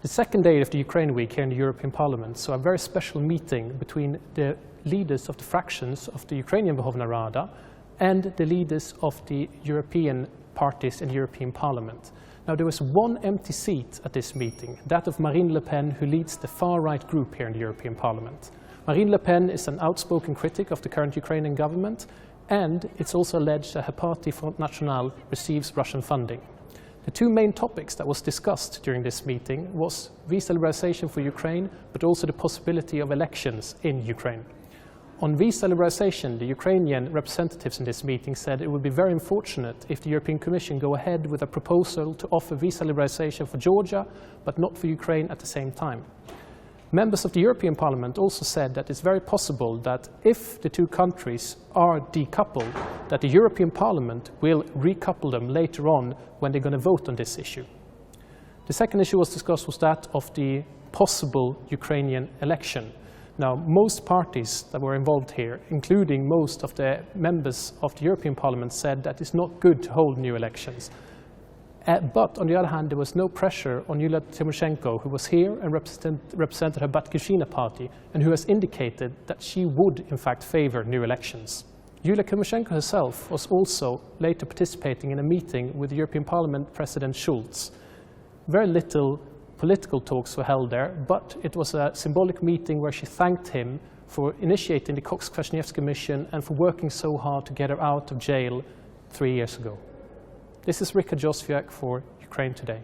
the second day of the Ukraine Week here in the European Parliament, so a very special meeting between the leaders of the fractions of the Ukrainian Verkhovna Rada and the leaders of the European parties in the European Parliament. Now, there was one empty seat at this meeting, that of Marine Le Pen, who leads the far-right group here in the European Parliament. Marine Le Pen is an outspoken critic of the current Ukrainian government, and it's also alleged that her party, Front National, receives Russian funding. The two main topics that was discussed during this meeting was visa liberalisation for Ukraine, but also the possibility of elections in Ukraine. On visa liberalisation, the Ukrainian representatives in this meeting said it would be very unfortunate if the European Commission go ahead with a proposal to offer visa liberalisation for Georgia, but not for Ukraine at the same time. Members of the European Parliament also said that it's very possible that if the two countries are decoupled, that the European Parliament will recouple them later on when they're going to vote on this issue. The second issue was discussed was that of the possible Ukrainian election. Now, most parties that were involved here, including most of the members of the European Parliament, said that it's not good to hold new elections. But on the other hand, there was no pressure on Yulia Tymoshenko, who was here and represented her Batkivshina party, and who has indicated that she would, in fact, favor new elections. Yulia Tymoshenko herself was also later participating in a meeting with the European Parliament President Schulz. Very little political talks were held there, but it was a symbolic meeting where she thanked him for initiating the Cox-Kwasniewski mission and for working so hard to get her out of jail 3 years ago. This is Richard Joswiak for Ukraine Today.